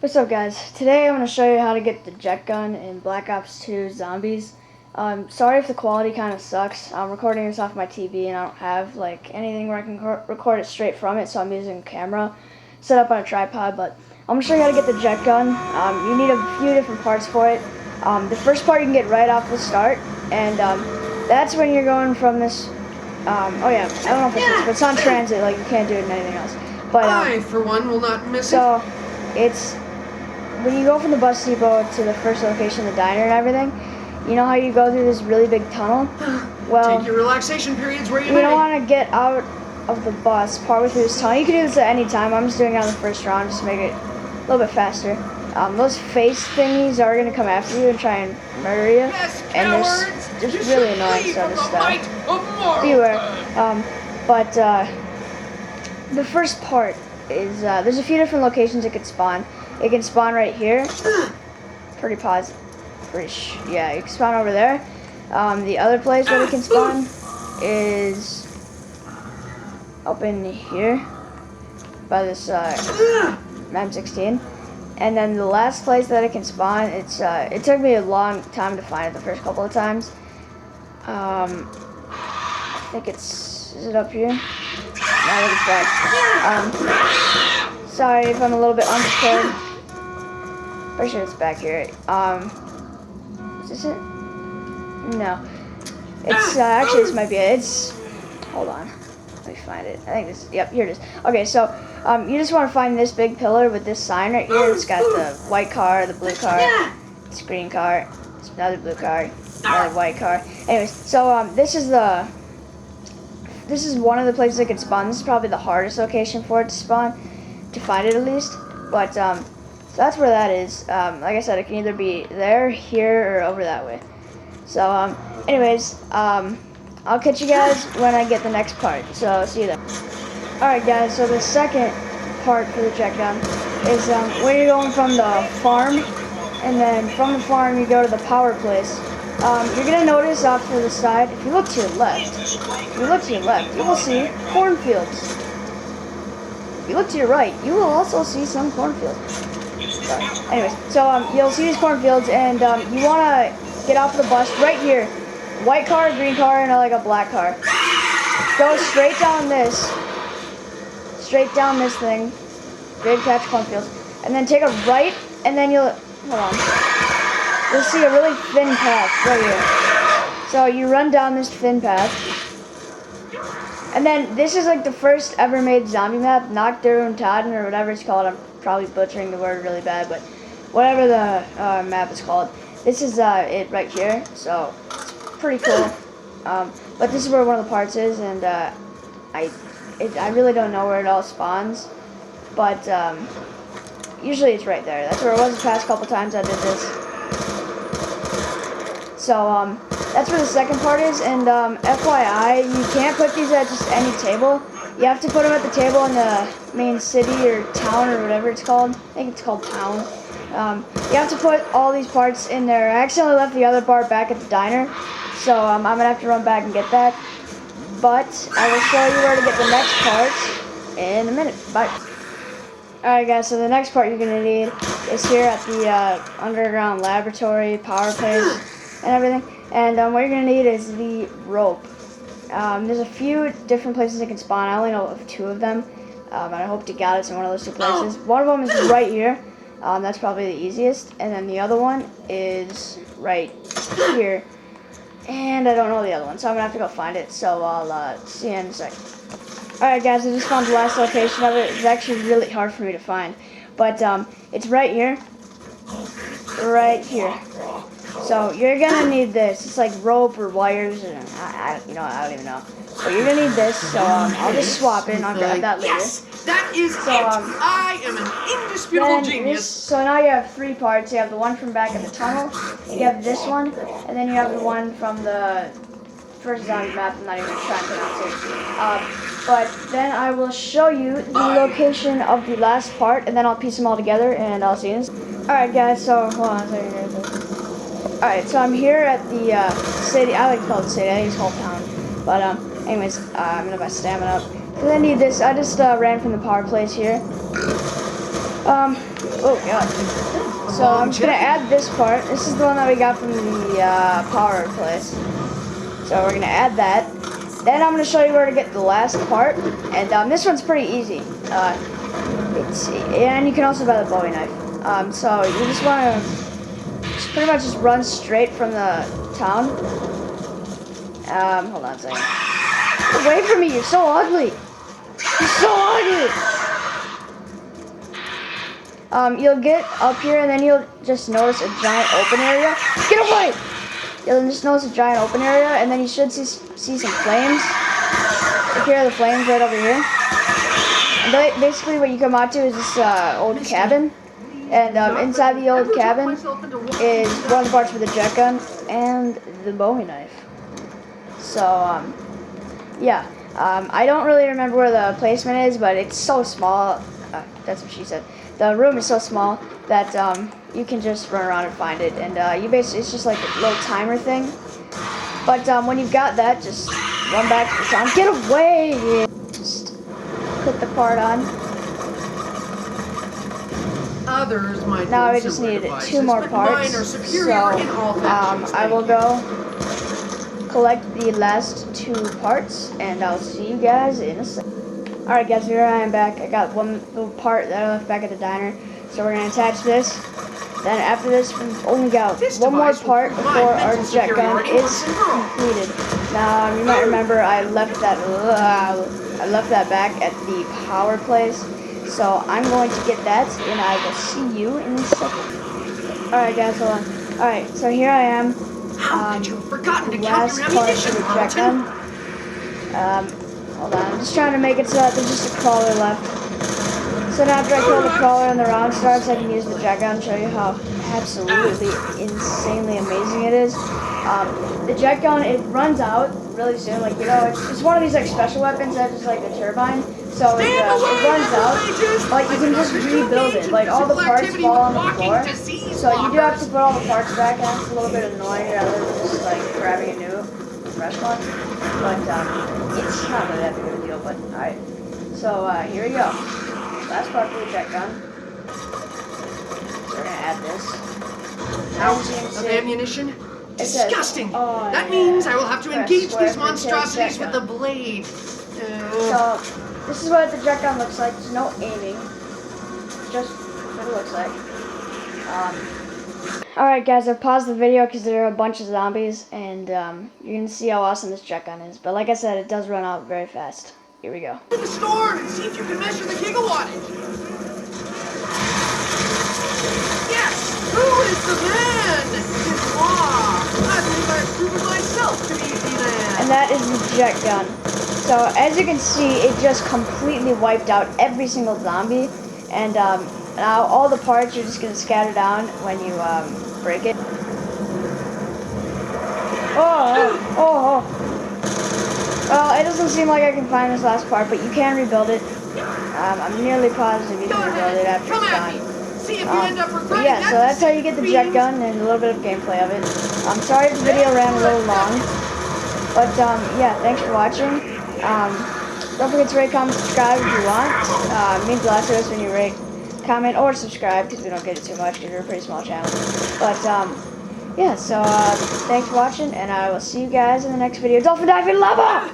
What's up, guys? Today I'm going to show you how to get the jet gun in Black Ops 2 Zombies. Sorry if the quality kind of sucks. I'm recording this off my TV and I don't have like anything where I can record it straight from it, so I'm using a camera set up on a tripod. But I'm going to show you how to get the jet gun. You need a few different parts for it. The first part you can get right off the start, and that's when you're going from this. Oh yeah, I don't know if it's, but it's on Tranzit. Like you can't do it in anything else. But I, for one, will not miss so it's when you go from the bus depot to the first location, the diner and everything. You know how you go through this really big tunnel? Well, take your relaxation periods where you don't want to get out of the bus partway through this tunnel. You can do this at any time. I'm just doing it on the first round just to make it a little bit faster. Those face thingies are going to come after you and try and murder you. Yes, and there's really annoying sort of stuff. Beware. But the first part is there's a few different locations it could spawn. It can spawn right here. Pretty positive. Yeah, you can spawn over there. The other place where it can spawn is up in here by this M16. And then the last place that it can spawn, it took me a long time to find it the first couple of times. I think is it up here? No, I think it's back. Sorry if I'm a little bit unprepared. Pretty sure it's back here. Is this it? No. It's, actually this might be it. Hold on. Let me find it. I think this, yep, here it is. Okay, so, you just want to find this big pillar with this sign right here. It's got the white car, the blue car, this green car, it's another blue car, another white car. Anyways, so, this is one of the places it can spawn. This is probably the hardest location for it to spawn, to find it at least. But, so that's where that is. Like I said, it can either be there, here, or over that way. So, anyways, I'll catch you guys when I get the next part. So, see you then. Alright, guys, so the second part for the jet gun is when you're going from the farm, and then from the farm you go to the power place. You're going to notice off to the side, if you look to your left, you will see cornfields. If you look to your right, you will also see some cornfields. Anyways, so you'll see these cornfields, and you want to get off the bus right here. White car, green car, and like a black car. Go straight down this thing. Great catch, cornfields. And then take a right, and then you'll see a really thin path right here. So you run down this thin path. And then this is like the first ever made zombie map, Nocturne Taden, or whatever it's called. I'm probably butchering the word really bad, but whatever the map is called. This is it right here, so it's pretty cool. But this is where one of the parts is, and I really don't know where it all spawns, but usually it's right there. That's where it was the past couple times I did this. So that's where the second part is, and FYI, you can't put these at just any table. You have to put them at the table in the main city or town or whatever it's called. I think it's called town. You have to put all these parts in there. I accidentally left the other part back at the diner, so I'm going to have to run back and get that. But I will show you where to get the next part in a minute. Bye. Alright guys, so the next part you're going to need is here at the underground laboratory, power place, and everything. And what you're going to need is the rope. There's a few different places it can spawn. I only know of 2 of them, and I hope to God it's in one of those 2 places. One of them is right here. That's probably the easiest, and then the other one is right here. And I don't know the other one, so I'm gonna have to go find it. So I'll see you in a sec. Alright guys, I just found the last location of it. It's actually really hard for me to find, but it's right here. Right here. So you're gonna need this. It's like rope or wires, and I don't even know. But you're gonna need this. So I'll just swap it, and I'll grab that later. Yes, that is it. I am an indisputable genius. So now you have 3 parts. You have the one from back in the tunnel. You have this one, and then you have the one from the first zombie map. I'm not even trying to pronounce it. But then I will show you the location of the last part, and then I'll piece them all together, and I'll see you. Alright guys, so hold on a second. Alright, so I'm here at the city. I like to call it city. I think it's called town. But anyways, I'm gonna buy stamina up. Because I need this. I just ran from the power place here. Oh god. So I'm just gonna add this part. This is the one that we got from the power place. So we're gonna add that. Then I'm gonna show you where to get the last part. And this one's pretty easy. Let's see. And you can also buy the Bowie knife. So you just wanna pretty much just run straight from the town. Hold on a second. Away from me, you're so ugly. You're so ugly. You'll get up here and then you'll just notice a giant open area. Get away! You'll just notice a giant open area and then you should see some flames. Like here are the flames right over here. And basically what you come out to is this old cabin. And inside the old cabin is one of the parts for the jet gun and the Bowie knife. So, yeah. I don't really remember where the placement is, but it's so small. That's what she said. The room is so small that you can just run around and find it. And you basically, it's just like a little timer thing. But when you've got that, just run back to the town. Get away! Just put the part on. Others might Now we just needed devices, 2 more but parts. mine are So superior in all fashions. I will go collect the last 2 parts, and I'll see you guys in a second. Alright guys, here I am back. I got one little part that I left back at the diner. So we're going to attach this. Then after this, we've only got one more part before our jet gun is completed. Now, you might remember I left that back at the power place. So I'm going to get that, and I will see you in a second. Alright guys, hold on. Alright, so here I am. How could you have forgotten to count Last your part for ammunition, the jet gun. Hold on, I'm just trying to make it so that there's just a crawler left. So now after I kill the crawler and the round starts, I can use the jet gun and show you how absolutely insanely amazing it is. The jet gun, it runs out really soon. Like, you know, it's one of these like special weapons that's just like the turbine. So it runs out, but you can just rebuild it. Like all the parts fall on the floor. So you do have to put all the parts back, and it's a little bit annoying rather than just like grabbing a new fresh one. But it's not really that big of a deal. But alright, so here we go. Last part for the jet gun. So we're gonna add this. Out of ammunition? Disgusting! Oh, that means I will have to engage these monstrosities with the blade. So, this is what the jet gun looks like. There's no aiming. Just what it looks like. Alright guys, I've paused the video because there are a bunch of zombies, and you're going to see how awesome this jet gun is. But like I said, it does run out very fast. Here we go. To the store and see if you can measure the gigawattage. Yes! Who is the man? It's moi! I believe I've proven myself to be the man. And that is the jet gun. So as you can see, it just completely wiped out every single zombie. And now all the parts are just going to scatter down when you break it. Oh. Well, it doesn't seem like I can find this last part, but you can rebuild it. I'm nearly positive you can rebuild it after it's done. See if you end up regretting Yeah, so that's how you get the jet gun and a little bit of gameplay of it. I'm sorry if the video ran a little long, but yeah, thanks for watching. Don't forget to rate, comment, subscribe if you want. It means a lot to us when you rate, comment, or subscribe, because we don't get it too much because we're a pretty small channel. But yeah, so thanks for watching, and I will see you guys in the next video. Dolphin dive in lava!